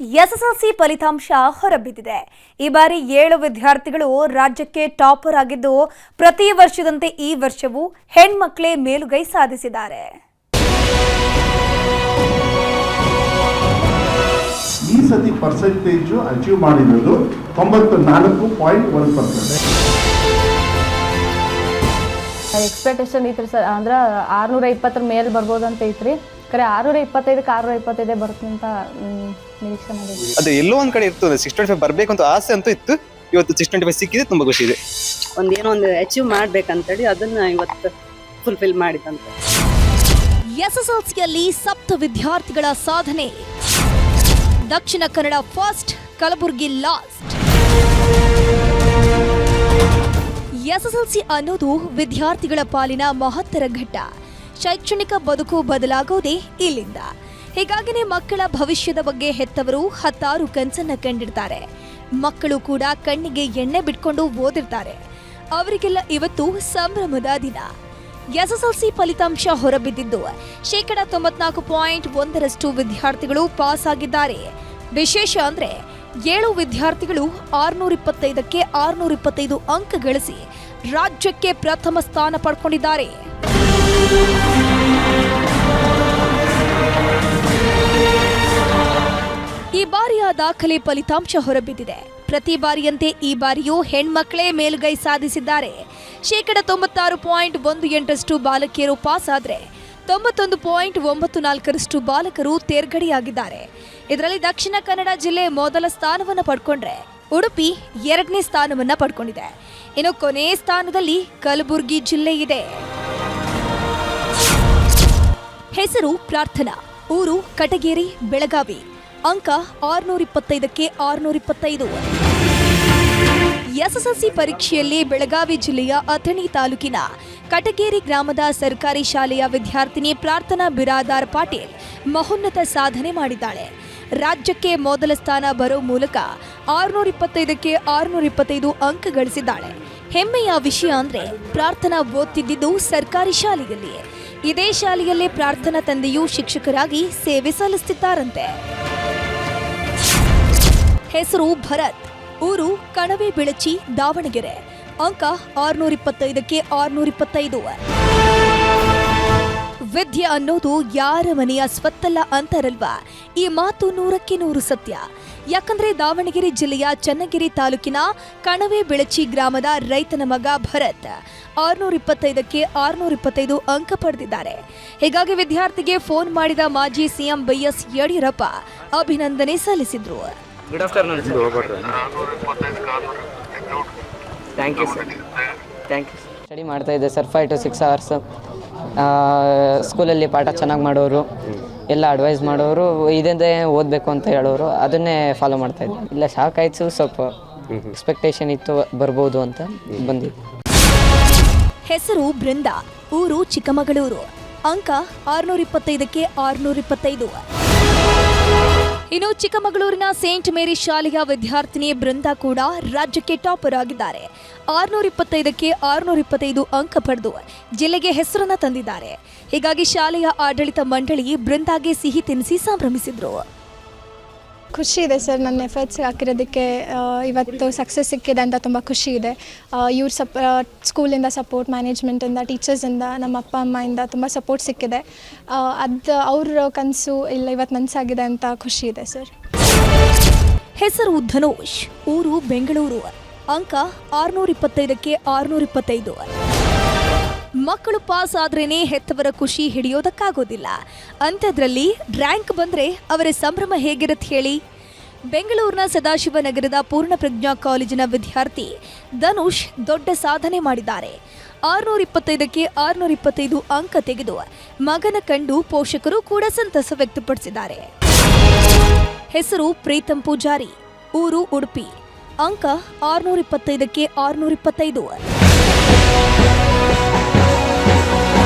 SSLC ಫಲಿತಾಂಶ ಹೊರಬಿದ್ದಿದೆ. ಈ ಬಾರಿ 7 ವಿದ್ಯಾರ್ಥಿಗಳು ರಾಜ್ಯಕ್ಕೆ ಟಾಪರ್ ಆಗಿದ್ದು, ಪ್ರತಿ ವರ್ಷದಂತೆ ಈ ವರ್ಷವೂ ಹೆಣ್ಮಕ್ಳೇ ಮೇಲುಗೈ ಸಾಧಿಸಿದ್ದಾರೆ. ಈ ಸತಿ ಪರ್ಸೆಂಟೇಜ್ ಅಚೀವ್ ಮಾಡಿರೋದು 94.1%. ಎಕ್ಸ್ಪೆಕ್ಟೇಷನ್ ಐತ್ರಿ ಸರ್, ಅಂದ್ರೆ 620 ಮೇಲೆ ಬರ್ಬೋದು ಅಂತ ಐತ್ರಿ. ಕರೆ 625ಕ್ಕೆ 625 ಬರುತ್ತೆ ಅಂತ ನಿರೀಕ್ಷೆ ಮಾಡಿದ್ವಿ. ಅದು ಎಲ್ಲೋ ಒಂದ್ ಕಡೆ ಇರ್ತದೆ 625 ಬರ್ಬೇಕು ಅಂತ ಆಸೆ ಅಂತೂ ಇತ್ತು. ಇವತ್ತು 625 ಸಿಕ್ಕಿದೆ, ತುಂಬಾ ಖುಷಿ ಇದೆ. ಒಂದು ಅಚೀವ್ ಮಾಡ್ಬೇಕಂತೇಳಿ ಅದನ್ನ ಇವತ್ತು ಫುಲ್ಫಿಲ್ ಮಾಡಿದಂತ. ಎಸ್ಎಸ್ಎಲ್ಸಿಯಲ್ಲಿ 7 ವಿದ್ಯಾರ್ಥಿಗಳ ಸಾಧನೆ. Dakshina Kannada first, Kalaburagi last. SSLC ಅನ್ನೋದು ವಿದ್ಯಾರ್ಥಿಗಳ ಪಾಲಿನ ಮಹತ್ತರ ಘಟ್ಟ. ಶೈಕ್ಷಣಿಕ ಬದುಕು ಬದಲಾಗೋದೇ ಇಲ್ಲಿಂದ. ಹೀಗಾಗಿನೇ ಮಕ್ಕಳ ಭವಿಷ್ಯದ ಬಗ್ಗೆ ಹೆತ್ತವರು ಹತ್ತಾರು ಕನಸನ್ನ ಕಂಡಿರ್ತಾರೆ. ಮಕ್ಕಳು ಕೂಡ ಕಣ್ಣಿಗೆ ಎಣ್ಣೆ ಬಿಟ್ಕೊಂಡು ಓದಿರ್ತಾರೆ. ಅವರಿಗೆಲ್ಲ ಇವತ್ತು ಸಂಭ್ರಮದ ದಿನ. ಎಸ್ಎಸ್ಎಲ್ಸಿ ಫಲಿತಾಂಶ ಹೊರಬಿದ್ದಿದ್ದು 94.1% ವಿದ್ಯಾರ್ಥಿಗಳು ಪಾಸ್ ಆಗಿದ್ದಾರೆ. ವಿಶೇಷ ಅಂದ್ರೆ 7 ವಿದ್ಯಾರ್ಥಿಗಳು 625ಕ್ಕೆ 625 ಅಂಕ ಗಳಿಸಿ ರಾಜ್ಯಕ್ಕೆ ಪ್ರಥಮ ಸ್ಥಾನ ಪಡ್ಕೊಂಡಿದ್ದಾರೆ. ಈ ಬಾರಿಯ ದಾಖಲೆ ಫಲಿತಾಂಶ ಹೊರಬಿದ್ದಿದೆ. ಪ್ರತಿ ಬಾರಿಯಂತೆ ಈ ಬಾರಿಯೂ ಹೆಣ್ಮಕ್ಳೇ ಮೇಲುಗೈ ಸಾಧಿಸಿದ್ದಾರೆ. 96.18% ಬಾಲಕಿಯರು ಪಾಸ್ ಆದರೆ 91.94% ಬಾಲಕರು ತೇರ್ಗಡೆಯಾಗಿದ್ದಾರೆ. ಇದರಲ್ಲಿ ದಕ್ಷಿಣ ಕನ್ನಡ ಜಿಲ್ಲೆ ಮೊದಲ ಸ್ಥಾನವನ್ನು ಪಡ್ಕೊಂಡ್ರೆ ಉಡುಪಿ 2ನೇ ಸ್ಥಾನವನ್ನ ಪಡ್ಕೊಂಡಿದೆ. ಇನ್ನು ಕೊನೆಯ ಸ್ಥಾನದಲ್ಲಿ ಕಲಬುರಗಿ ಜಿಲ್ಲೆ ಇದೆ. ಹೆಸರು ಪ್ರಾರ್ಥನಾ, ಊರು ಕಟಗೇರಿ, ಬೆಳಗಾವಿ. ಅಂಕ 625ಕ್ಕೆ 625. ಎಸ್ಎಸ್ಎಲ್ಸಿ ಪರೀಕ್ಷೆಯಲ್ಲಿ ಬೆಳಗಾವಿ ಜಿಲ್ಲೆಯ ಅಥಣಿ ತಾಲೂಕಿನ ಕಟಗೇರಿ ಗ್ರಾಮದ ಸರ್ಕಾರಿ ಶಾಲೆಯ ವಿದ್ಯಾರ್ಥಿನಿ ಪ್ರಾರ್ಥನಾ ಬಿರಾದಾರ್ ಪಾಟೀಲ್ ಮಹೋನ್ನತ ಸಾಧನೆ ಮಾಡಿದ್ದಾಳೆ. ರಾಜ್ಯಕ್ಕೆ ಮೊದಲ ಸ್ಥಾನ ಬರೋ ಮೂಲಕ 625ಕ್ಕೆ 625 ಅಂಕ ಗಳಿಸಿದ್ದಾಳೆ. ಹೆಮ್ಮೆಯ ವಿಷಯ ಅಂದ್ರೆ ಪ್ರಾರ್ಥನಾ ಓದ್ತಿದ್ದಿದ್ದು ಸರ್ಕಾರಿ ಶಾಲೆಯಲ್ಲಿ. ಇದೇ ಶಾಲೆಯಲ್ಲೇ ಪ್ರಾರ್ಥನಾ ತಂದೆಯು ಶಿಕ್ಷಕರಾಗಿ ಸೇವೆ ಸಲ್ಲಿಸುತ್ತಿದ್ದಾರಂತೆ. ಹೆಸರು ಭರತ್, ಊರು ಕಣವೆ ಬೆಳಚಿ, ದಾವಣಗೆರೆ. ಅಂಕ 625ಕ್ಕೆ 625. ವಿದ್ಯೆ ಅನ್ನೋದು ಯಾರ ಮನೆಯ ಸ್ವತ್ತಲ್ಲ ಅಂತಾರಲ್ವಾ? ಈ ಮಾತು 100ಕ್ಕೆ 100 ಸತ್ಯ. ಯಾಕಂದ್ರೆ ದಾವಣಗೆರೆ ಜಿಲ್ಲೆಯ ಚನ್ನಗಿರಿ ತಾಲೂಕಿನ ಕಣವೆ ಬೆಳಚಿ ಗ್ರಾಮದ ರೈತನ ಮಗ ಭರತ್ 625ಕ್ಕೆ 625 ಅಂಕ ಪಡೆದಿದ್ದಾರೆ. ಹೀಗಾಗಿ ವಿದ್ಯಾರ್ಥಿಗೆ ಫೋನ್ ಮಾಡಿದ ಮಾಜಿ ಸಿಎಂ BS ಯಡಿಯೂರಪ್ಪ ಅಭಿನಂದನೆ ಸಲ್ಲಿಸಿದ್ರು. Good afternoon sir. Thank you sir. Study ಮಾಡ್ತಾ ಇದ್ದೆ ಸರ್ 5 to 6 hours. ಸ್ಕೂಲಲ್ಲಿ ಪಾಠ ಚೆನ್ನಾಗಿ ಮಾಡೋರು, ಎಲ್ಲ ಅಡ್ವೈಸ್ ಮಾಡೋರು, ಇದೇ ಓದಬೇಕು ಅಂತ ಹೇಳೋರು, ಅದನ್ನೇ ಫಾಲೋ ಮಾಡ್ತಾ ಇದ್ದೆ. ಇಲ್ಲ ಶಾಕ್ ಆಯಿತು, ಸ್ವಲ್ಪ ಎಕ್ಸ್ಪೆಕ್ಟೇಷನ್ ಇತ್ತು ಬರ್ಬೋದು ಅಂತ ಬಂದಿದ್ದೆ. ಹೆಸರು ಬೃಂದಾ, ಊರು ಚಿಕ್ಕಮಗಳೂರು. ಅಂಕ 625ಕ್ಕೆ 625. ಇನ್ನು ಚಿಕ್ಕಮಗಳೂರಿನ ಸೇಂಟ್ ಮೇರಿ ಶಾಲೆಯ ವಿದ್ಯಾರ್ಥಿನಿ ಬೃಂದಾ ಕೂಡ ರಾಜ್ಯಕ್ಕೆ ಟಾಪರ್ ಆಗಿದ್ದಾರೆ. 625ಕ್ಕೆ 625 ಅಂಕ ಪಡೆದು ಜಿಲ್ಲೆಗೆ ಹೆಸರನ್ನ ತಂದಿದ್ದಾರೆ. ಹೀಗಾಗಿ ಶಾಲೆಯ ಆಡಳಿತ ಮಂಡಳಿ ಬೃಂದಾಗೆ ಸಿಹಿ ತಿನ್ನಿಸಿ ಸಂಭ್ರಮಿಸಿದ್ರು. ಖುಷಿ ಇದೆ ಸರ್, ನನ್ನ ಎಫರ್ಟ್ಸ್ ಹಾಕಿರೋದಕ್ಕೆ ಇವತ್ತು ಸಕ್ಸಸ್ ಸಿಕ್ಕಿದೆ ಅಂತ ತುಂಬ ಖುಷಿ ಇದೆ. ಇವ್ರ ಸ್ಕೂಲಿಂದ ಸಪೋರ್ಟ್, ಮ್ಯಾನೇಜ್ಮೆಂಟಿಂದ, ಟೀಚರ್ಸಿಂದ, ನಮ್ಮ ಅಪ್ಪ ಅಮ್ಮಯಿಂದ ತುಂಬ ಸಪೋರ್ಟ್ ಸಿಕ್ಕಿದೆ. ಅದು ಅವ್ರ ಕನಸು ಇಲ್ಲ ಇವತ್ತು ನನಸಾಗಿದೆ ಅಂತ ಖುಷಿ ಇದೆ ಸರ್. ಹೆಸರು ಧನುಷ್, ಊರು ಬೆಂಗಳೂರು. ಅಂಕ 625ಕ್ಕೆ 625. ಮಕ್ಕಳು ಪಾಸ್ ಆದ್ರೇನೆ ಹೆತ್ತವರ ಖುಷಿ ಹಿಡಿಯೋದಕ್ಕಾಗೋದಿಲ್ಲ. ಅಂಥದ್ರಲ್ಲಿ ರ್ಯಾಂಕ್ ಬಂದ್ರೆ ಅವರ ಸಂಭ್ರಮ ಹೇಗಿರುತ್ತೆ ಹೇಳಿ? ಬೆಂಗಳೂರಿನ ಸದಾಶಿವನಗರದ ಪೂರ್ಣಪ್ರಜ್ಞಾ ಕಾಲೇಜಿನ ವಿದ್ಯಾರ್ಥಿ ಧನುಷ್ ದೊಡ್ಡ ಸಾಧನೆ ಮಾಡಿದ್ದಾರೆ. 625ಕ್ಕೆ 625 ಅಂಕ ತೆಗೆದು ಮಗನ ಕಂಡು ಪೋಷಕರು ಕೂಡ ಸಂತಸ ವ್ಯಕ್ತಪಡಿಸಿದ್ದಾರೆ. ಹೆಸರು ಪ್ರೀತಂ ಪೂಜಾರಿ, ಊರು ಉಡುಪಿ. ಅಂಕ 625ಕ್ಕೆ 625.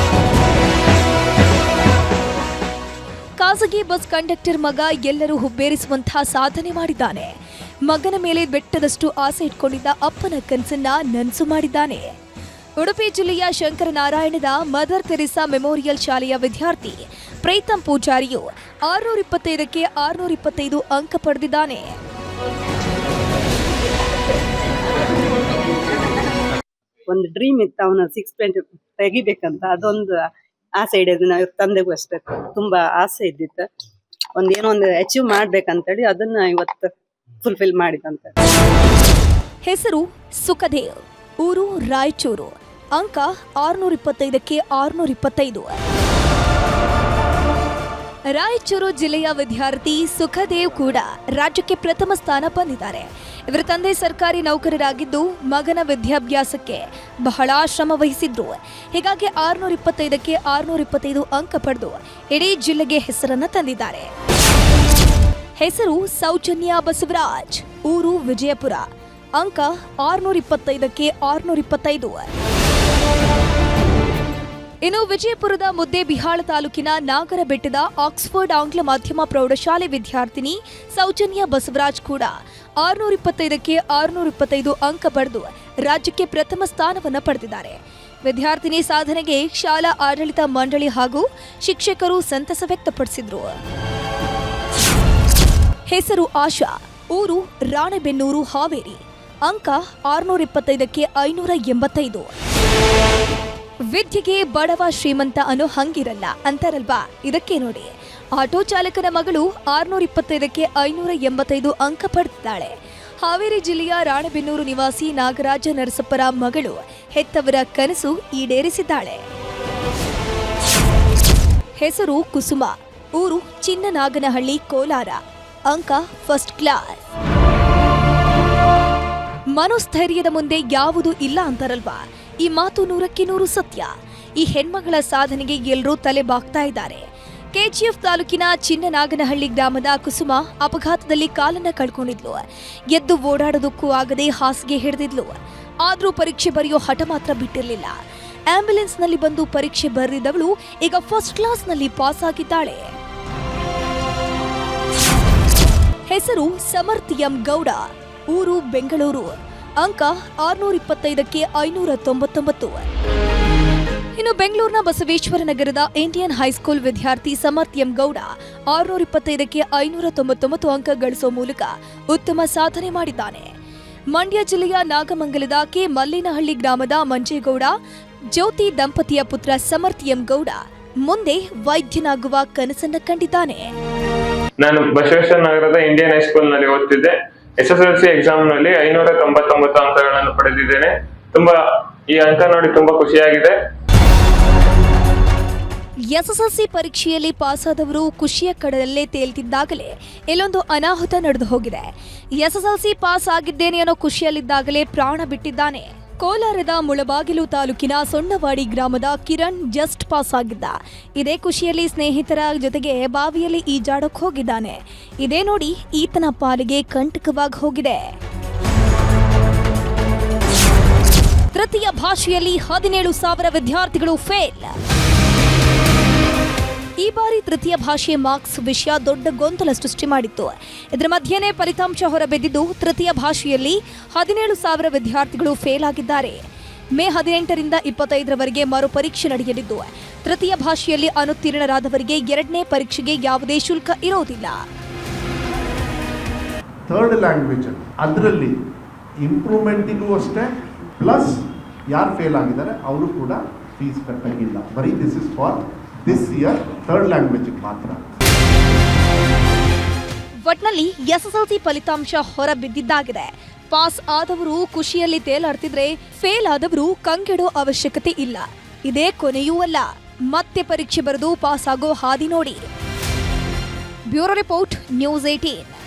ಖಾಸಗಿ ಬಸ್ ಕಂಡಕ್ಟರ್ ಮಗ ಎಲ್ಲರೂ ಹುಬ್ಬೇರಿಸುವಂತಹ ಸಾಧನೆ ಮಾಡಿದ್ದಾನೆ. ಮಗನ ಮೇಲೆ ಬೆಟ್ಟದಷ್ಟು ಆಸೆ ಇಟ್ಕೊಂಡಿದ್ದ ಅಪ್ಪನ ಕನಸನ್ನ ನನಸು ಮಾಡಿದ್ದಾನೆ. ಉಡುಪಿ ಜಿಲ್ಲೆಯ ಶಂಕರನಾರಾಯಣದ ಮದರ್ ತೆರೇಸಾ ಮೆಮೋರಿಯಲ್ ಶಾಲೆಯ ವಿದ್ಯಾರ್ಥಿ ಪ್ರೀತಂ ಪೂಜಾರಿಯು 625ಕ್ಕೆ 625 ಅಂಕ ಪಡೆದಿದ್ದಾನೆ. ಒಂದು ಡ್ರೀಮ್ ಇತ್ತು ಅವನ 620 ತೆಗಿಬೇಕಂತ, ಅದೊಂದು ಆಸೆ ಇಡೋದು. ನಾವು ತಂದೆಗೂ ಅಷ್ಟೇ ತುಂಬಾ ಆಸೆ ಇದ್ದಿತ್ತು, ಏನೋ ಒಂದು ಅಚೀವ್ ಮಾಡ್ಬೇಕಂತೇಳಿ ಅದನ್ನ ಇವತ್ತು ಫುಲ್ಫಿಲ್ ಮಾಡಿದಂತ. ಹೆಸರು ಸುಖದೇವ್, ಊರು ರಾಯಚೂರು, ಅಂಕ 625ಕ್ಕೆ 625. ರಾಯಚೂರು ಜಿಲ್ಲೆಯ ವಿದ್ಯಾರ್ಥಿ ಸುಖದೇವ್ ಕೂಡ ರಾಜ್ಯಕ್ಕೆ ಪ್ರಥಮ ಸ್ಥಾನ ಬಂದಿದ್ದಾರೆ. ಇವರ ತಂದೆ ಸರ್ಕಾರಿ ನೌಕರರಾಗಿದ್ದು ಮಗನ ವಿದ್ಯಾಭ್ಯಾಸಕ್ಕೆ ಬಹಳ ಶ್ರಮ ವಹಿಸಿದ್ರು. ಹೀಗಾಗಿ 625ಕ್ಕೆ 625 ಅಂಕ ಪಡೆದು ಇಡೀ ಜಿಲ್ಲೆಗೆ ಹೆಸರನ್ನ ತಂದಿದ್ದಾರೆ. ಹೆಸರು ಸೌಜನ್ಯ ಬಸವರಾಜ್, ಊರು ವಿಜಯಪುರ, ಅಂಕ 625ಕ್ಕೆ 625. ಇನ್ನು ವಿಜಯಪುರದ ಮುದ್ದೇಬಿಹಾಳ ತಾಲೂಕಿನ ನಾಗರಬೆಟ್ಟದ ಆಕ್ಸ್ಫರ್ಡ್ ಆಂಗ್ಲ ಮಾಧ್ಯಮ ಪ್ರೌಢಶಾಲೆ ವಿದ್ಯಾರ್ಥಿನಿ ಸೌಜನ್ಯ ಬಸವರಾಜ್ ಕೂಡ 625ಕ್ಕೆ 625 ಅಂಕ ಪಡೆದು ರಾಜ್ಯಕ್ಕೆ ಪ್ರಥಮ ಸ್ಥಾನವನ್ನು ಪಡೆದಿದ್ದಾರೆ. ವಿದ್ಯಾರ್ಥಿನಿ ಸಾಧನೆಗೆ ಶಾಲಾ ಆಡಳಿತ ಮಂಡಳಿ ಹಾಗೂ ಶಿಕ್ಷಕರು ಸಂತಸ ವ್ಯಕ್ತಪಡಿಸಿದ್ರು. ಹೆಸರು ಆಶಾ, ಊರು ರಾಣೆಬೆನ್ನೂರು, ಹಾವೇರಿ, ಅಂಕ 625ಕ್ಕೆ 585. ವಿದ್ಯೆಗೆ ಬಡವ ಶ್ರೀಮಂತ ಅನ್ನೋ ಹಂಗಿರಲ್ಲ ಅಂತಾರಲ್ವಾ, ಇದಕ್ಕೆ ನೋಡಿ. ಆಟೋ ಚಾಲಕನ ಮಗಳು 625ಕ್ಕೆ 585 ಅಂಕ ಪಡೆದಿದ್ದಾಳೆ. ಹಾವೇರಿ ಜಿಲ್ಲೆಯ ರಾಣೆಬೆನ್ನೂರು ನಿವಾಸಿ ನಾಗರಾಜ ನರಸಪ್ಪರ ಮಗಳು ಹೆತ್ತವರ ಕನಸು ಈಡೇರಿಸಿದ್ದಾಳೆ. ಹೆಸರು ಕುಸುಮ, ಊರು ಚಿನ್ನನಾಗನಹಳ್ಳಿ, ಕೋಲಾರ, ಅಂಕ ಫಸ್ಟ್ ಕ್ಲಾಸ್. ಮನೋಸ್ಥೈರ್ಯದ ಮುಂದೆ ಯಾವುದೂ ಇಲ್ಲ ಅಂತಾರಲ್ವಾ, ಈ ಮಾತು 100ಕ್ಕೆ 100 ಸತ್ಯ. ಈ ಹೆಣ್ಮಗಳ ಸಾಧನೆಗೆ ಎಲ್ಲರೂ ತಲೆ ಬಾಗ್ತಾ ಇದ್ದಾರೆ. ಕೆಜಿಎಫ್ ತಾಲೂಕಿನ ಚಿನ್ನನಾಗನಹಳ್ಳಿ ಗ್ರಾಮದ ಕುಸುಮ ಅಪಘಾತದಲ್ಲಿ ಕಾಲನ್ನ ಕಳ್ಕೊಂಡಿದ್ಲು. ಎದ್ದು ಓಡಾಡೋದಕ್ಕೂ ಆಗದೆ ಹಾಸಿಗೆ ಹಿಡಿದಿದ್ಲು. ಆದ್ರೂ ಪರೀಕ್ಷೆ ಬರೆಯೋ ಹಠ ಮಾತ್ರ ಬಿಟ್ಟಿರಲಿಲ್ಲ. ಆಂಬ್ಯುಲೆನ್ಸ್ನಲ್ಲಿ ಬಂದು ಪರೀಕ್ಷೆ ಬರೆದಿದ್ದವಳು ಈಗ ಫಸ್ಟ್ ಕ್ಲಾಸ್ನಲ್ಲಿ ಪಾಸ್ ಆಗಿದ್ದಾಳೆ. ಹೆಸರು ಸಮರ್ಥ್ ಎಂ ಗೌಡ, ಊರು ಬೆಂಗಳೂರು, ಅಂಕ 625ಕ್ಕೆ 599. ಇನ್ನು ಬೆಂಗಳೂರಿನ ಬಸವೇಶ್ವರ ನಗರದ ಇಂಡಿಯನ್ ಹೈಸ್ಕೂಲ್ ವಿದ್ಯಾರ್ಥಿ ಸಮರ್ಥ್ ಎಂ ಗೌಡ 625ಕ್ಕೆ 599 ಅಂಕ ಗಳಿಸುವ ಮೂಲಕ ಉತ್ತಮ ಸಾಧನೆ ಮಾಡಿದ್ದಾನೆ. ಮಂಡ್ಯ ಜಿಲ್ಲೆಯ ನಾಗಮಂಗಲದ ಕೆ ಮಲ್ಲೇನಹಳ್ಳಿ ಗ್ರಾಮದ ಮಂಜೇಗೌಡ ಜ್ಯೋತಿ ದಂಪತಿಯ ಪುತ್ರ ಸಮರ್ಥ್ ಎಂ ಗೌಡ ಮುಂದೆ ವೈದ್ಯನಾಗುವ ಕನಸನ್ನ ಕಂಡಿದ್ದಾನೆ. ನಾನು ಬಸವೇಶ್ವರ ನಗರದ ಇಂಡಿಯನ್ ಹೈಸ್ಕೂಲ್ ನಲ್ಲಿ ಓದ್ತಿದ್ದೆ. SSLC ಎಕ್ಸಾಮ್ ನಲ್ಲಿ 599 ಅಂಕಗಳನ್ನು ಪಡೆದಿದ್ದೇನೆ. ಈ ಅಂಕ ನೋಡಿ ತುಂಬಾ ಖುಷಿಯಾಗಿದೆ. SSLC ಪರೀಕ್ಷೆಯಲ್ಲಿ ಪಾಸಾದವರು ಖುಷಿಯ ಕಡಲಲ್ಲೇ ತೇಲ್ತಿದ್ದಾಗಲೇ ಇಲ್ಲೊಂದು ಅನಾಹುತ ನಡೆದು ಹೋಗಿದೆ. SSLC ಪಾಸ್ ಆಗಿದ್ದೇನೆ ಅನ್ನೋ ಖುಷಿಯಲ್ಲಿದ್ದಾಗಲೇ ಪ್ರಾಣ ಬಿಟ್ಟಿದ್ದಾನೆ. ಕೋಲಾರದ ಮುಳಬಾಗಿಲು ತಾಲೂಕಿನ ಸೊಣ್ಣವಾಡಿ ಗ್ರಾಮದ ಕಿರಣ್ ಜಸ್ಟ್ ಪಾಸ್ ಆಗಿದ್ದ. ಇದೇ ಖುಷಿಯಲ್ಲಿ ಸ್ನೇಹಿತರ ಜೊತೆಗೆ ಬಾವಿಯಲ್ಲಿ ಈಜಾಡೋಕ್ ಹೋಗಿದ್ದಾನೆ. ಇದೇ ನೋಡಿ ಈತನ ಪಾಲಿಗೆ ಕಂಟಕವಾಗಿ ಹೋಗಿದೆ. ತೃತೀಯ ಭಾಷೆಯಲ್ಲಿ 17,000 ವಿದ್ಯಾರ್ಥಿಗಳು ಫೇಲ್. ಈ ಬಾರಿ ತೃತೀಯ ಭಾಷೆ ಮಾರ್ಕ್ಸ್ ವಿಷಯ ದೊಡ್ಡ ಗೊಂದಲ ಸೃಷ್ಟಿ ಮಾಡಿತ್ತು. ಇದರ ಮಧ್ಯೆನೇ ಫಲಿತಾಂಶ ಹೊರಬಿದ್ದಿದ್ದು ತೃತೀಯ ಭಾಷೆಯಲ್ಲಿ 17,000 ವಿದ್ಯಾರ್ಥಿಗಳು ಫೇಲ್ ಆಗಿದ್ದಾರೆ. ಮೇ 18ರಿಂದ 25ರವರೆಗೆ ಮರುಪರೀಕ್ಷೆ ನಡೆಯಲಿದ್ದು ತೃತೀಯ ಭಾಷೆಯಲ್ಲಿ ಅನುತ್ತೀರ್ಣರಾದವರಿಗೆ ಎರಡನೇ ಪರೀಕ್ಷೆಗೆ ಯಾವುದೇ ಶುಲ್ಕ ಇರೋದಿಲ್ಲ. ಥರ್ಡ್ ಲ್ಯಾಂಗ್ವೇಜ್ ಅದರಲ್ಲಿ ಇಂಪ್ರೂವ್ಮೆಂಟಿಗೂ ಅಷ್ಟೇ, ಪ್ಲಸ್ ಯಾರು ಫೇಲ್ ಆಗಿದ್ದಾರೆ ಅವರು ಕೂಡ ಫೀಸ್ ಕಟ್ಟಂಗಿಲ್ಲ. ಬರೀ this is for this year third language ಮಾತ್ರ. ಒಟ್ನಲ್ಲಿ SSLC ಫಲಿತಾಂಶ ಹೊರ ಬಿದ್ದಿದ್ದಾಗಿದೆ. ಪಾಸ್ ಆದವರು ಖುಷಿಯಲ್ಲಿ ತೇಲಾಡ್ತಿದ್ರೆ ಫೇಲ್ ಆದವರು ಕಂಗೆಡೋ ಅವಶ್ಯಕತೆ ಇಲ್ಲ. ಇದೇ ಕೊನೆಯೂ ಅಲ್ಲ, ಮತ್ತೆ ಪರೀಕ್ಷೆ ಬರೆದು ಪಾಸ್ ಆಗೋ ಹಾದಿ ನೋಡಿ. Bureau report, news 18.